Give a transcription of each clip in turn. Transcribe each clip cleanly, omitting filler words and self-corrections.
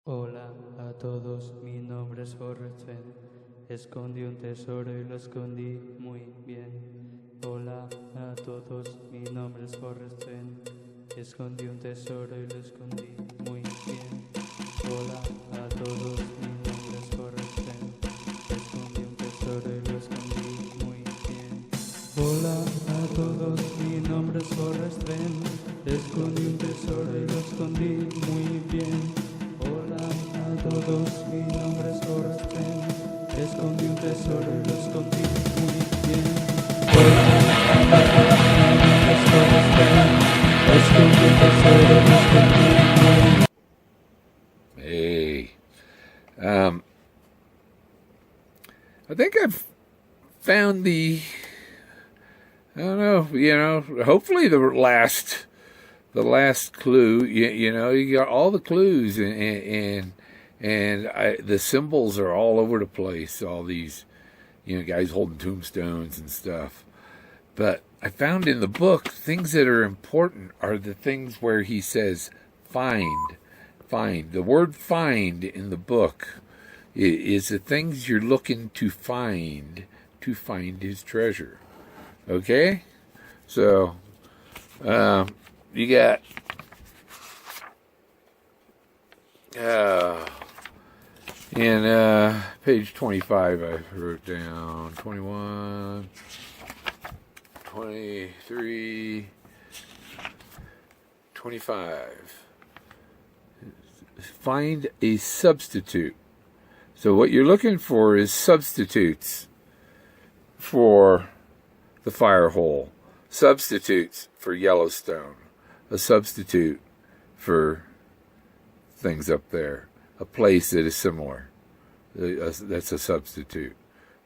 Hola a todos, mi nombre es Forrest Fenn. Escondí un tesoro y lo escondí muy bien. Hola a todos, mi nombre es Forrest Fenn. Escondí un tesoro y lo escondí muy bien. Hola a todos, mi nombre es Forrest Fenn. Escondí un tesoro y lo escondí muy bien. Hola a todos, mi nombre es Forrest Fenn. Escondí un tesoro y lo escondí muy bien. Hola a todos, mi nombre es Forrest Fenn. Escondí un tesoro y lo escondí muy bien. Hola a todos, mi nombre es Forrest Fenn. Escondí un tesoro y lo escondí muy bien. Hey, I think I've found I don't know, hopefully the last clue. You got all the clues, and the symbols are all over the place. All these, guys holding tombstones and stuff. But I found in the book things that are important are the things where he says find. Find. The word find in the book is the things you're looking to find his treasure. Okay? So, you got in page 25, I wrote down 21, 23, 25. Find a substitute. So what you're looking for is substitutes for the fire hole, substitutes for Yellowstone, a substitute for things up there, a place that is similar. That's a substitute.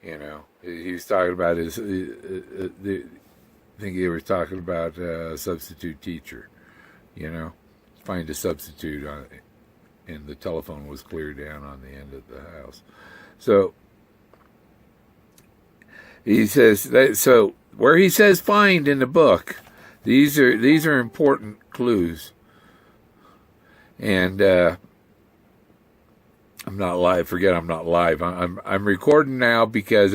He was talking about I think he was talking about a substitute teacher. Find a substitute on it. And the telephone was cleared down on the end of the house. So he says that. So where he says find in the book, these are important clues. And I'm not live. Forget I'm not live. I'm recording now because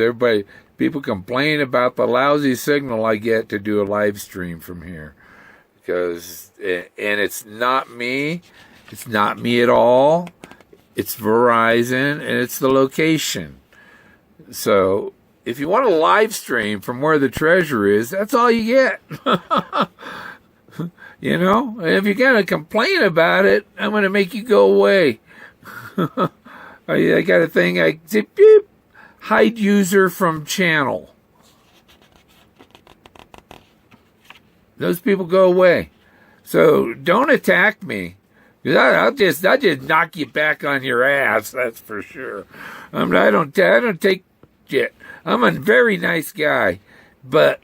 people complain about the lousy signal I get to do a live stream from here. And it's not me. It's not me at all. It's Verizon, and it's the location. So if you want a live stream from where the treasure is, that's all you get. And if you're going to complain about it, I'm going to make you go away. I got a thing, I say, beep, hide user from channel. Those people go away. So don't attack me. I'll just knock you back on your ass. That's for sure. I don't take shit. I'm a very nice guy, but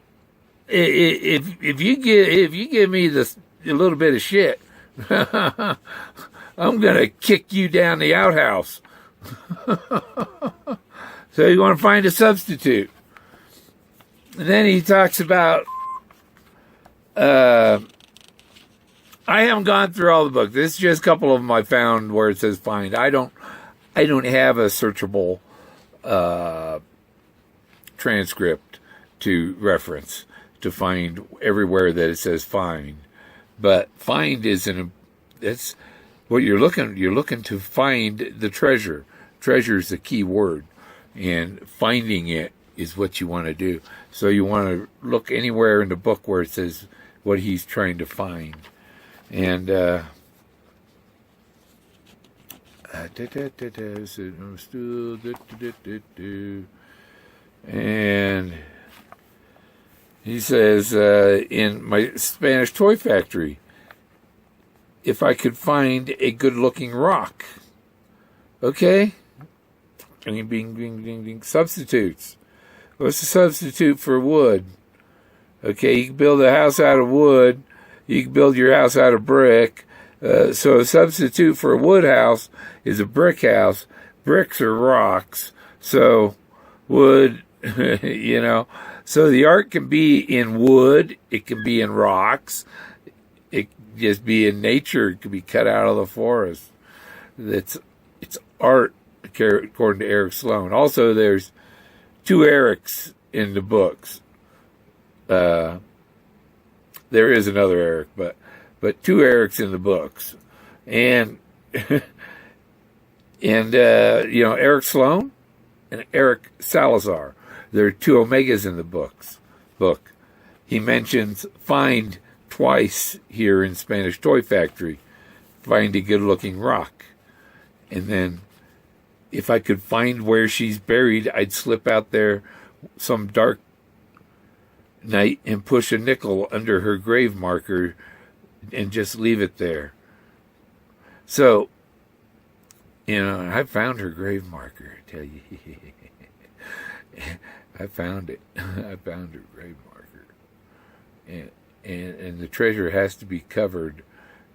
if you give me a little bit of shit, I'm gonna kick you down the outhouse. So you want to find a substitute, and then he talks about. I haven't gone through all the books. This is just a couple of them I found where it says find. I don't have a searchable transcript to reference to find everywhere that it says find. But find that's what you're looking. You're looking to find the treasure. Treasure is the key word, and finding it is what you want to do. So you want to look anywhere in the book where it says what he's trying to find. And and he says in my Spanish toy factory, if I could find a good-looking rock, okay, bing, bing, bing, bing, bing. Substitutes. What's a substitute for wood? Okay, you can build a house out of wood. You can build your house out of brick. So a substitute for a wood house is a brick house. Bricks are rocks. So wood, So the art can be in wood. It can be in rocks. It can just be in nature. It can be cut out of the forest. it's art, according to Eric Sloan. Also, there's 2 Erics in the books. There is another Eric, but 2 Erics in the books, and Eric Sloan and Eric Salazar. There are 2 Omegas in the book. He mentions find twice here in Spanish Toy Factory. Find a good-looking rock. And then if I could find where she's buried, I'd slip out there some dark night and push a nickel under her grave marker and just leave it there. So, I found her grave marker, I tell you. I found it. I found her grave marker. And the treasure has to be covered,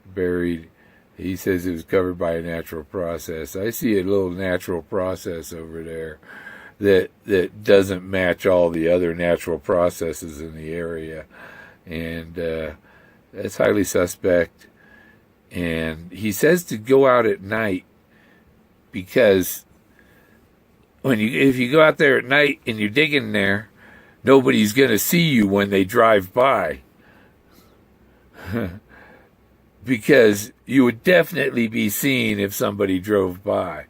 buried. He says it was covered by a natural process. I see a little natural process over there that doesn't match all the other natural processes in the area. And that's highly suspect. And he says to go out at night because if you go out there at night and you're digging there, nobody's going to see you when they drive by. Because you would definitely be seen if somebody drove by.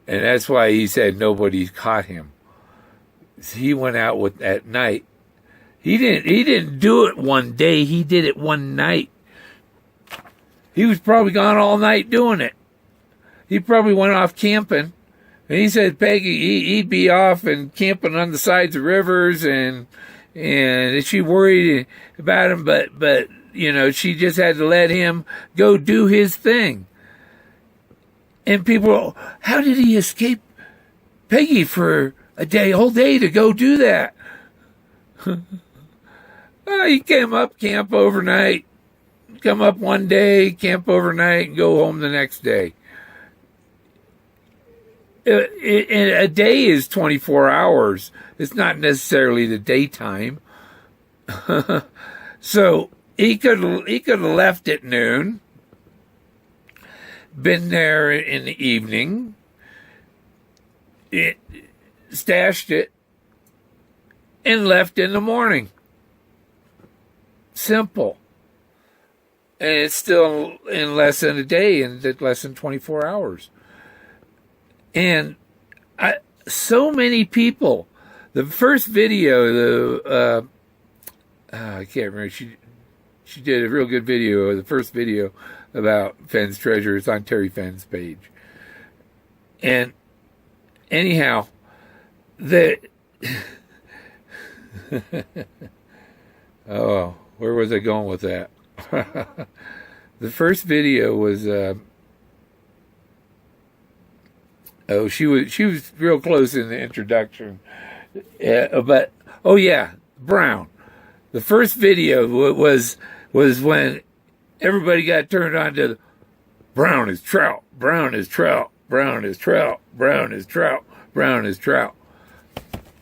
And that's why he said nobody caught him. He went out at night. He didn't do it one day, he did it one night. He was probably gone all night doing it. He probably went off camping. And he said Peggy, he'd be off and camping on the sides of rivers, and she worried about him, but she just had to let him go do his thing. And people, how did he escape Peggy for a whole day to go do that? He came up, camp overnight, come up one day, camp overnight, and go home the next day. A day is 24 hours. It's not necessarily the daytime. So he could have left at noon, been there in the evening, stashed it, and left in the morning. Simple. And it's still in less than a day, and less than 24 hours. And so many people, the first video, I can't remember, she did a real good video, the first video about Fenn's treasure. It's on Terry Fenn's page. And anyhow, oh, where was I going with that? The first video was, she was real close in the introduction. But, oh yeah, Brown. The first video was when everybody got turned on to Brown is trout, Brown is trout, Brown is trout, Brown is trout, Brown is trout,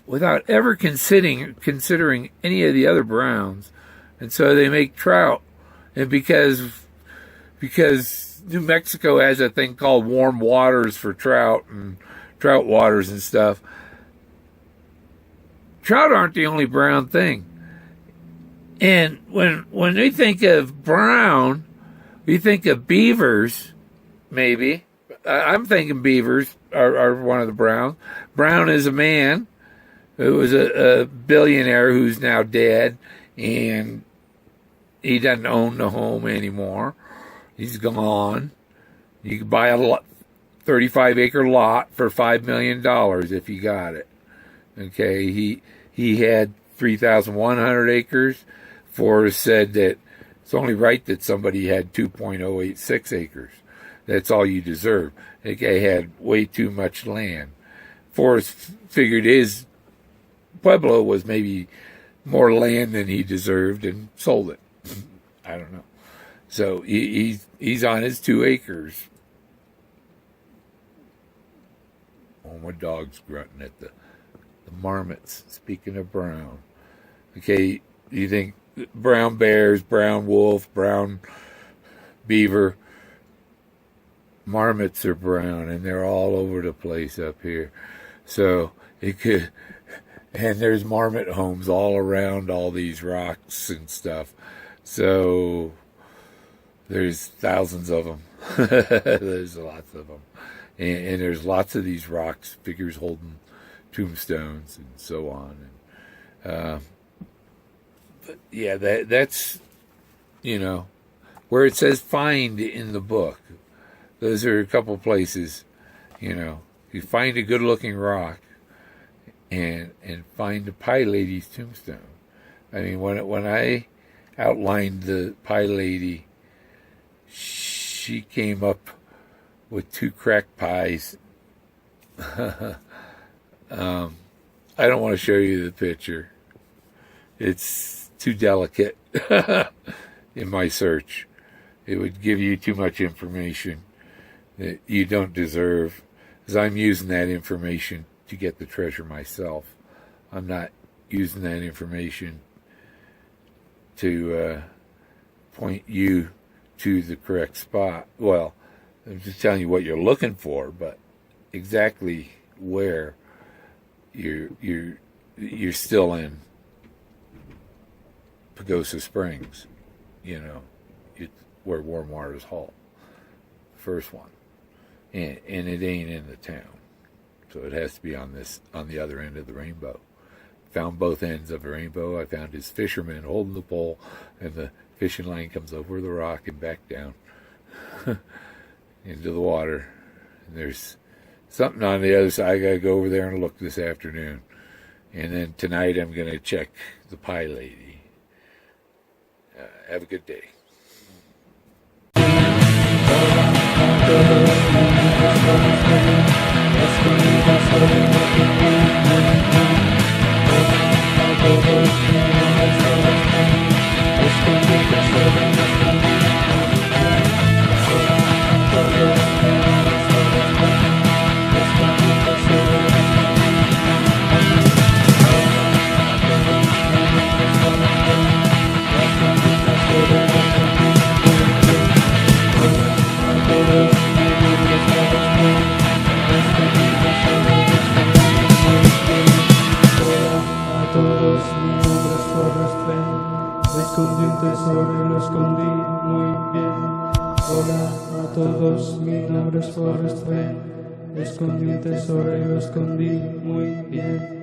without ever considering any of the other Browns. And so they make trout. And because New Mexico has a thing called warm waters for trout and trout waters and stuff, trout aren't the only brown thing. And when we think of brown, we think of beavers, maybe. I'm thinking beavers are one of the browns. Brown is a man who was a billionaire who's now dead, and he doesn't own the home anymore. He's gone. You could buy a 35-acre lot for $5 million if you got it. Okay, he had 3,100 acres. Forrest said that it's only right that somebody had 2.086 acres. That's all you deserve. That guy had way too much land. Forrest figured his pueblo was maybe more land than he deserved and sold it. I don't know. So he's on his 2 acres. Oh, my dog's grunting at the marmots. Speaking of brown. Okay, you think brown bears, brown wolf, brown beaver. marmots are brown, and they're all over the place up here. So it could, and there's marmot homes all around all these rocks and stuff. So there's thousands of them. There's lots of them. And there's lots of these rocks, figures holding tombstones and so on. And, but yeah, that's, you know, where it says find in the book. Those are a couple places, you know. You find a good-looking rock and find the Pie Lady's tombstone. I mean, when I outlined the Pie Lady, she came up with 2 cracked pies. I don't want to show you the picture. It's too delicate in my search. It would give you too much information that you don't deserve, because I'm using that information to get the treasure myself. I'm not using that information to point you to the correct spot. Well, I'm just telling you what you're looking for, but exactly where you're still in Pagosa Springs, you know, it's where warm waters halt. First one, and it ain't in the town, so it has to be on the other end of the rainbow. Found both ends of the rainbow. I found his fisherman holding the pole, and the fishing line comes over the rock and back down into the water. And there's something on the other side. I gotta go over there and look this afternoon. And then tonight I'm gonna check the Pie Lady. Have a good day. Escondí un tesoro y lo escondí muy bien. Hola a todos, mi nombre es Forrest Fenn. Escondí un tesoro y lo escondí muy bien.